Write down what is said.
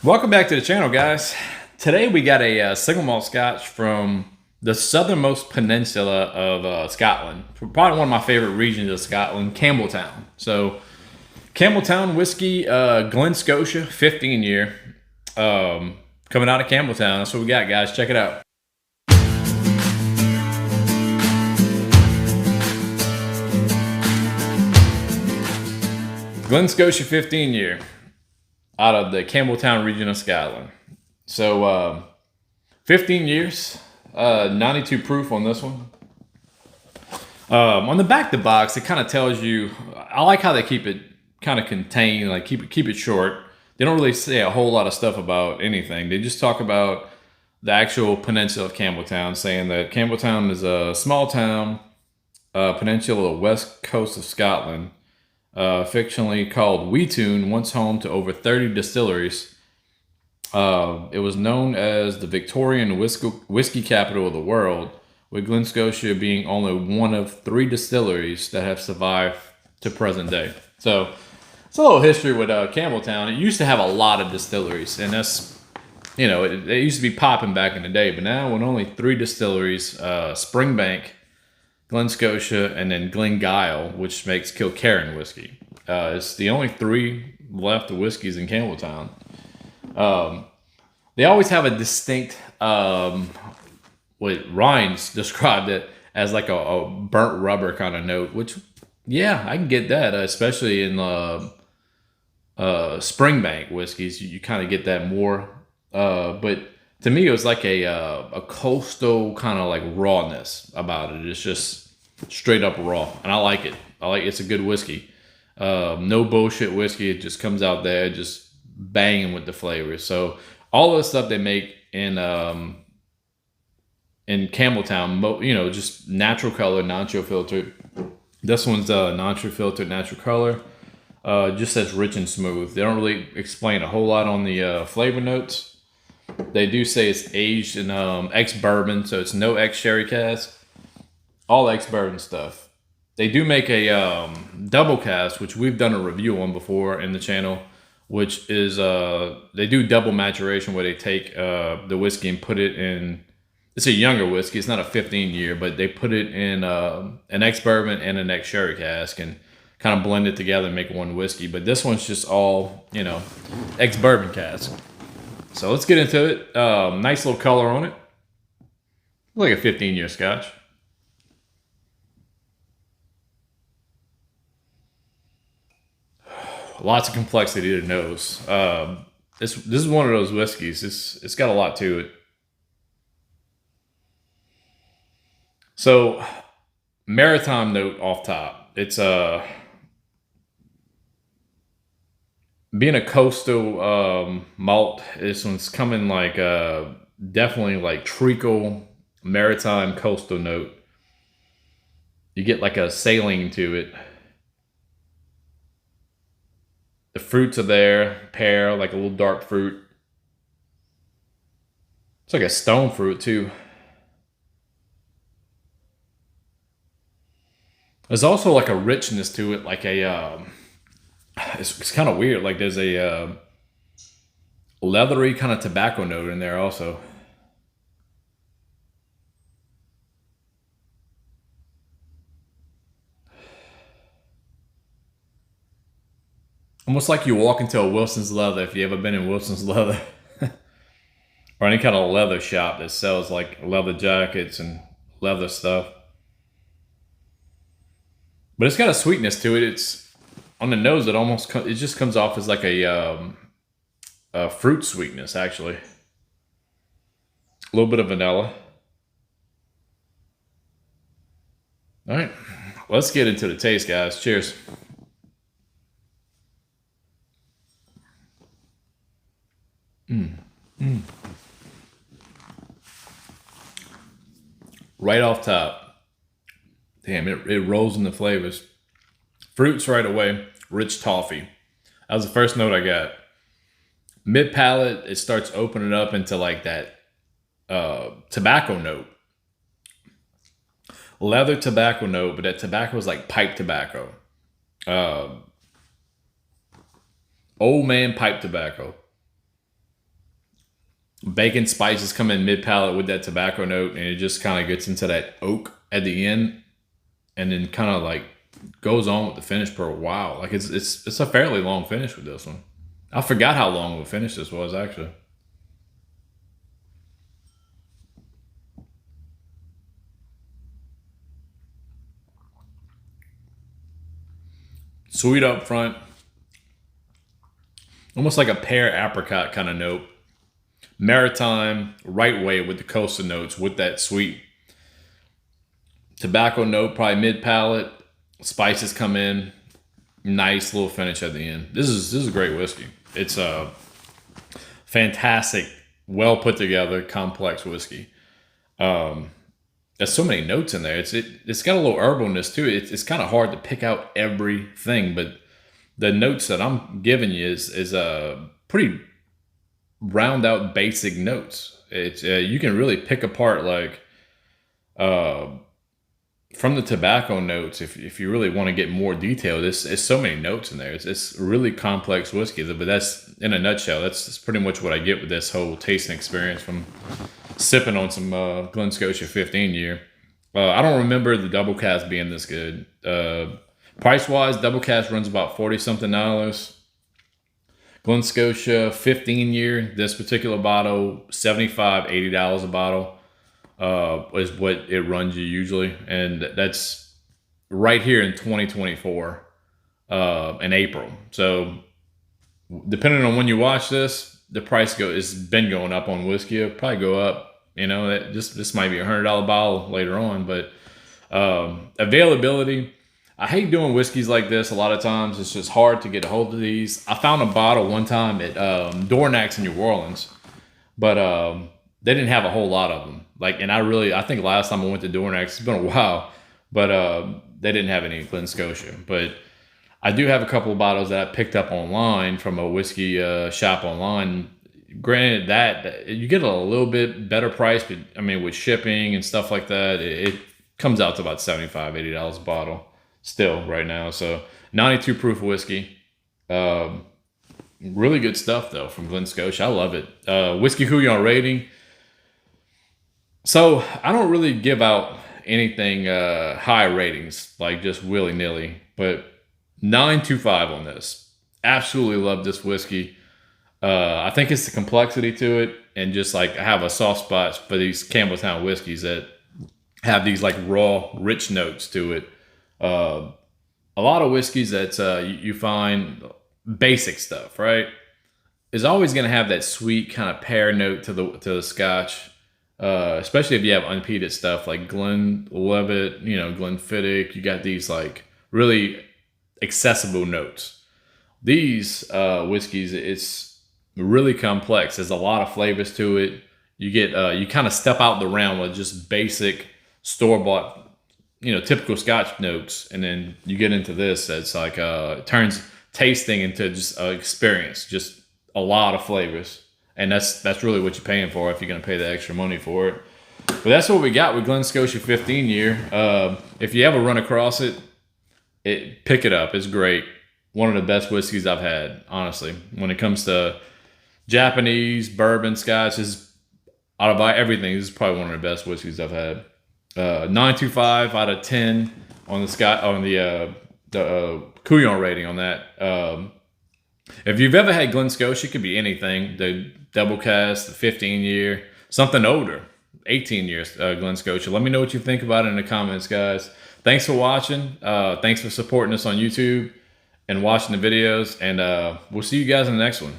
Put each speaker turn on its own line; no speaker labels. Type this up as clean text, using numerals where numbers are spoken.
Welcome back to the channel, guys. Today we got a single malt scotch from the southernmost peninsula of Scotland. Probably one of my favorite regions of Scotland, Campbeltown. So, Campbeltown whiskey, Glen Scotia, 15 year. Coming out of Campbeltown. That's what we got, guys. Check it out. Glen Scotia 15 year. Out of the Campbeltown region of Scotland. So 15 years, 92 proof on this one. On the back of the box, it kind of tells you, I like how they keep it kind of contained, like keep it short. They don't really say a whole lot of stuff about anything. They just talk about the actual peninsula of Campbeltown, saying that Campbeltown is a small town, peninsula of the west coast of Scotland. Fictionally called Whiskeytube, once home to over 30 distilleries. It was known as the Victorian whiskey capital of the world, with Glen Scotia being only one of 3 distilleries that have survived to present day. So it's a little history with Campbeltown. It used to have a lot of distilleries, and that's, you know, it used to be popping back in the day, but now with only 3 distilleries, Springbank, Glen Scotia, and then Glengyle, which makes Kilkerran whiskey. It's the only 3 left of whiskeys in Campbeltown. They always have a distinct, what Ryan's described it as like a burnt rubber kind of note, which, yeah, I can get that, especially in Springbank whiskeys. You kind of get that more. But to me, it was like a coastal kind of like rawness about it. It's just straight up raw, and I like it. It's a good whiskey. No bullshit whiskey. It just comes out there just banging with the flavors. So all the stuff they make in Campbeltown, you know, just natural color, non-chill filtered. This one's non-chill filtered, natural color. Just says rich and smooth. They don't really explain a whole lot on the flavor notes. They do say it's aged in ex-bourbon, so it's no ex-sherry cask. All ex-bourbon stuff. They do make a double cast, which we've done a review on before in the channel, which is they do double maturation where they take the whiskey and put it in, it's a younger whiskey, it's not a 15 year, but they put it in an ex-bourbon and an ex-sherry cask and kind of blend it together and make one whiskey. But this one's just all, you know, ex-bourbon cask. So let's get into it. Nice little color on it. Like a 15 year scotch. Lots of complexity to the nose. This is one of those whiskeys. It's got a lot to it. So, maritime note off top. It's being a coastal malt. This one's coming like definitely like treacle, maritime coastal note. You get like a sailing to it. The fruits are there, pear, like a little dark fruit. It's like a stone fruit too. There's also like a richness to it, like a, it's kind of weird. Like there's a leathery kind of tobacco note in there also. Almost like you walk into a Wilson's Leather, if you ever been in Wilson's Leather. Or any kind of leather shop that sells like leather jackets and leather stuff. But it's got a sweetness to it. It's on the nose. It just comes off as like a fruit sweetness, actually. A little bit of vanilla. All right, let's get into the taste, guys. Cheers. Right off top. Damn, it rolls in the flavors. Fruits right away. Rich toffee. That was the first note I got. Mid palate, it starts opening up into like that tobacco note. Leather tobacco note, but that tobacco is like pipe tobacco. Old man pipe tobacco. Bacon spices come in mid palate with that tobacco note, and it just kind of gets into that oak at the end, and then kind of like goes on with the finish for a while. Like it's a fairly long finish with this one. I forgot how long of a finish this was actually. Sweet up front, almost like a pear apricot kind of note. Maritime, right way with the coastal notes with that sweet tobacco note, probably mid palate. Spices come in, nice little finish at the end. This is a great whiskey. It's a fantastic, well put together, complex whiskey. There's so many notes in there. It's got a little herbalness too. It's kind of hard to pick out everything, but the notes that I'm giving you is a pretty round out basic notes. It's you can really pick apart like from the tobacco notes if you really want to get more detailed. There's so many notes in there. It's really complex whiskey, but that's in a nutshell. That's pretty much what I get with this whole tasting experience from sipping on some Glen Scotia 15 year. I don't remember the double cast being this good. Price wise, double cast runs about $40 something. Glen Scotia 15 year, this particular bottle, $75, $80 a bottle is what it runs you usually. And that's right here in 2024 in April. So depending on when you watch this, the price has been going up on whiskey. It'll probably go up. You know, this might be a $100 bottle later on, but availability. I hate doing whiskeys like this. A lot of times it's just hard to get a hold of these. I found a bottle one time at Dornax in New Orleans, but they didn't have a whole lot of them. Like, and I think last time I went to Dornax, it's been a while, but they didn't have any Glen Scotia. But I do have a couple of bottles that I picked up online from a whiskey shop online. Granted, that you get a little bit better price, but I mean, with shipping and stuff like that, it comes out to about $75, $80 a bottle still right now. So 92 proof whiskey. Really good stuff though from Glen Scotia. I love it. Whiskey Couyons rating. So I don't really give out anything high ratings, like just willy-nilly, but 9.25 on this. Absolutely love this whiskey. I think it's the complexity to it, and just like I have a soft spot for these Campbeltown whiskeys that have these like raw, rich notes to it. A lot of whiskeys that you find basic stuff, right, is always going to have that sweet kind of pear note to the scotch, especially if you have unpeated stuff like Glenlivet, Glenfiddich. You got these like really accessible notes. These whiskeys, it's really complex. There's a lot of flavors to it. You get you kind of step out the realm with just basic store-bought, typical Scotch notes, and then you get into this. It's like it turns tasting into just an experience, just a lot of flavors, and that's really what you're paying for if you're going to pay the extra money for it. But that's what we got with Glen Scotia 15 year. If you ever run across it, pick it up. It's great. One of the best whiskeys I've had, honestly. When it comes to Japanese, bourbon, Scotch, out of everything, this is probably one of the best whiskeys I've had. 9.25 out of 10 on the Couyons rating on that. If you've ever had Glen Scotia, it could be anything. The double cast, the 15 year, something older, 18 years Glen Scotia. Let me know what you think about it in the comments, guys. Thanks for watching. Thanks for supporting us on YouTube and watching the videos. And we'll see you guys in the next one.